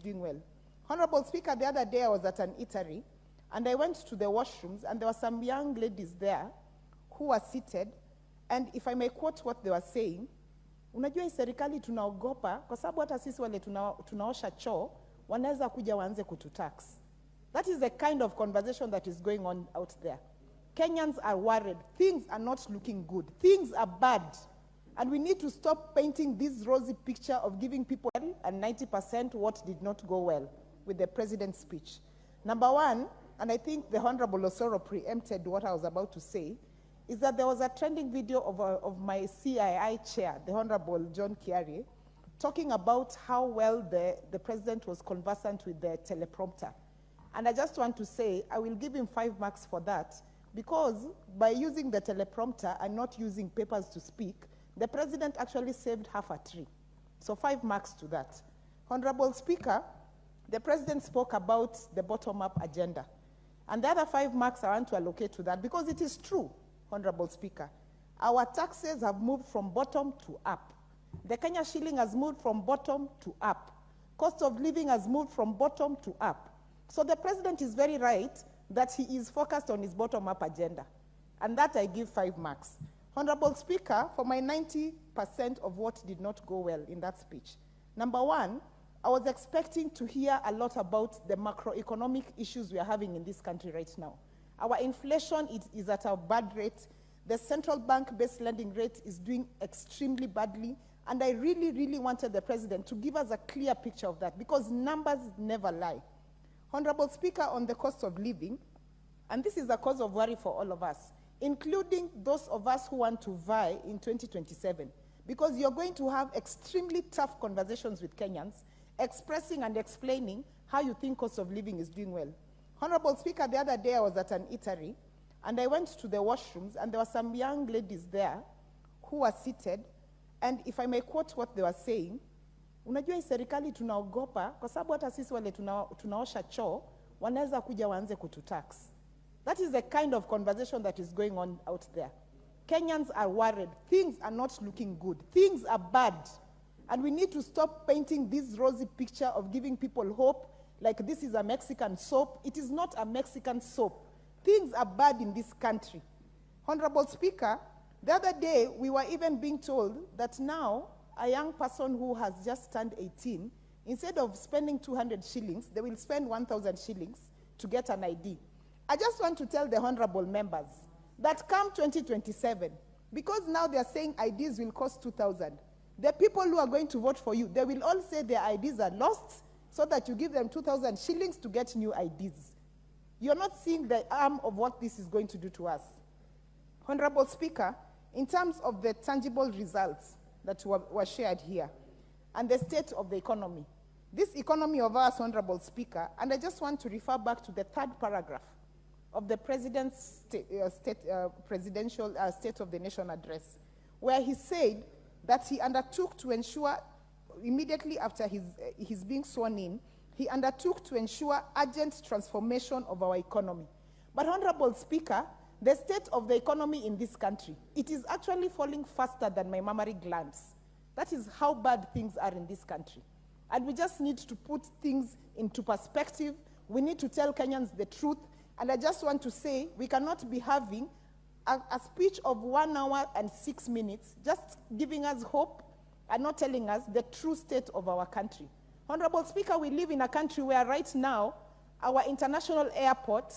doing well. Honorable Speaker, the other day I was at an eatery, and I went to the washrooms, and there were some young ladies there who were seated, and if I may quote what they were saying, unajua hii serikali tunaogopa kwa sababu hata sisi wale tunaosha choo wanaweza kuja waanze kututax. That is the kind of conversation that is going on out there. Kenyans are worried. Things are not looking good. Things are bad. And we need to stop painting this rosy picture of giving people and 90% what did not go well with the president's speech. Number one, and I think the Honorable Osoro preempted what I was about to say, is that there was a trending video of my CII chair, the Honorable John Kiari, talking about how well the president was conversant with the teleprompter. And I just want to say, I will give him 5 marks for that, because by using the teleprompter and not using papers to speak, the president actually saved half a tree. So 5 marks to that. Honorable Speaker, the president spoke about the bottom-up agenda. And the other 5 marks I want to allocate to that, because it is true, Honorable Speaker. Our taxes have moved from bottom to up. The Kenya shilling has moved from bottom to up. Cost of living has moved from bottom to up. So the president is very right that he is focused on his bottom-up agenda. And that I give 5 marks. Honorable Speaker, for my 90% of what did not go well in that speech. Number one, I was expecting to hear a lot about the macroeconomic issues we are having in this country right now. Our inflation is at a bad rate. The central bank-based lending rate is doing extremely badly. And I really, really wanted the president to give us a clear picture of that, because numbers never lie. Honorable Speaker, on the cost of living, and this is a cause of worry for all of us, including those of us who want to vie in 2027, because you're going to have extremely tough conversations with Kenyans, expressing and explaining how you think cost of living is doing well. Honorable Speaker, the other day I was at an eatery, and I went to the washrooms, and there were some young ladies there who were seated, and if I may quote what they were saying, unajua hii serikali tunaogopa kwa sababu hata sisi wale tunaosha choo wanaweza kuja waanze kututax. That is the kind of conversation that is going on out there. Kenyans are worried. Things are not looking good. Things are bad. And we need to stop painting this rosy picture of giving people hope like this is a Mexican soap. It is not a Mexican soap. Things are bad in this country. Honorable Speaker, the other day we were even being told that now a young person who has just turned 18, instead of spending 200 shillings, they will spend 1,000 shillings to get an ID. I just want to tell the honorable members that come 2027, because now they are saying IDs will cost 2,000, the people who are going to vote for you, they will all say their IDs are lost, so that you give them 2,000 shillings to get new IDs. You're not seeing the arm of what this is going to do to us. Honorable Speaker, in terms of the tangible results that were shared here, and the state of the economy, this economy of ours, Honorable Speaker, and I just want to refer back to the 3rd paragraph of the President's presidential State of the Nation address, where he said that he undertook to ensure, immediately after his being sworn in, he undertook to ensure urgent transformation of our economy. But Honorable Speaker, the state of the economy in this country, it is actually falling faster than my mammary glands. That is how bad things are in this country. And we just need to put things into perspective. We need to tell Kenyans the truth. And I just want to say, we cannot be having a speech of 1 hour and 6 minutes, just giving us hope and not telling us the true state of our country. Honorable Speaker, we live in a country where right now, our international airport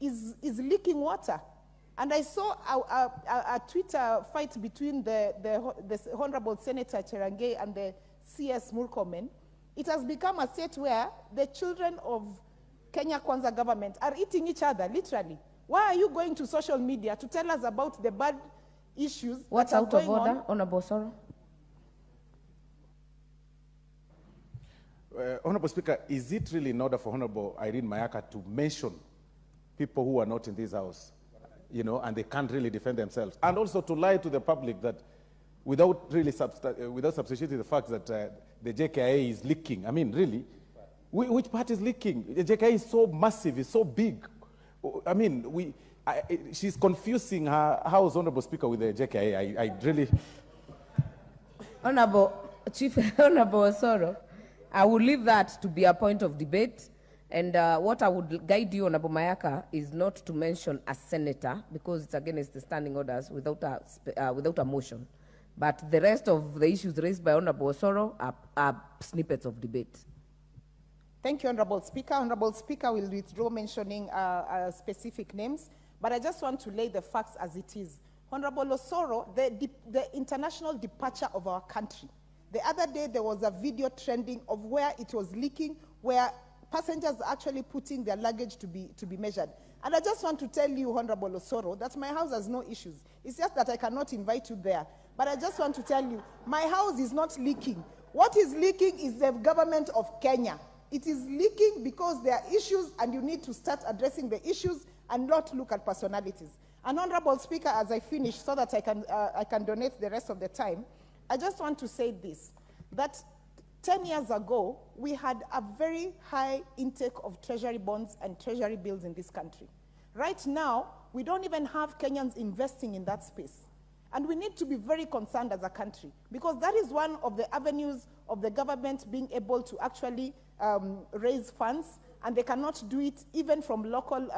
is leaking water. And I saw a Twitter fight between the Honorable Senator Cherangay and the CS Murkomen. It has become a state where the children of Kenya Kwanza government are eating each other, literally. Why are you going to social media to tell us about the bad issues? What's out of order, Honorable Soro? Honorable Speaker, is it really in order for Honorable Irine Mayaka to mention people who are not in this house, you know, and they can't really defend themselves, and also to lie to the public that without really substituting the fact that the JKIA is leaking? I mean, really, which part is leaking? The JKIA is so massive, it's so big. I mean, she's confusing her House Honorable Speaker with the JKIA. I really... Honorable Chief Honorable Soro, I will leave that to be a point of debate. And what I would guide you, Honorable Mayaka, is not to mention a senator, because it's against the standing orders without a motion. But the rest of the issues raised by Honorable Osoro are snippets of debate. Thank you, Honorable Speaker. Honorable Speaker will withdraw mentioning specific names, but I just want to lay the facts as it is. Honorable Osoro, the international departure of our country. The other day, there was a video trending of where it was leaking, where passengers are actually putting their luggage to be measured. And I just want to tell you, Honorable Osoro, that my house has no issues. It's just that I cannot invite you there. But I just want to tell you, my house is not leaking. What is leaking is the government of Kenya. It is leaking because there are issues, and you need to start addressing the issues and not look at personalities. And Honorable Speaker, as I finish, so that I can donate the rest of the time, I just want to say this, that 10 years ago, we had a very high intake of treasury bonds and treasury bills in this country. Right now, we don't even have Kenyans investing in that space. And we need to be very concerned as a country, because that is one of the avenues of the government being able to actually raise funds, and they cannot do it even from local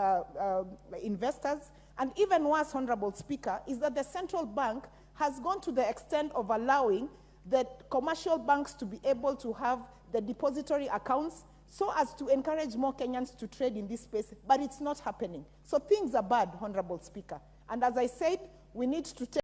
investors. And even worse, Honorable Speaker, is that the central bank has gone to the extent of allowing the commercial banks to be able to have the depository accounts so as to encourage more Kenyans to trade in this space, but it's not happening. So things are bad, Honorable Speaker. And as I said, we need to take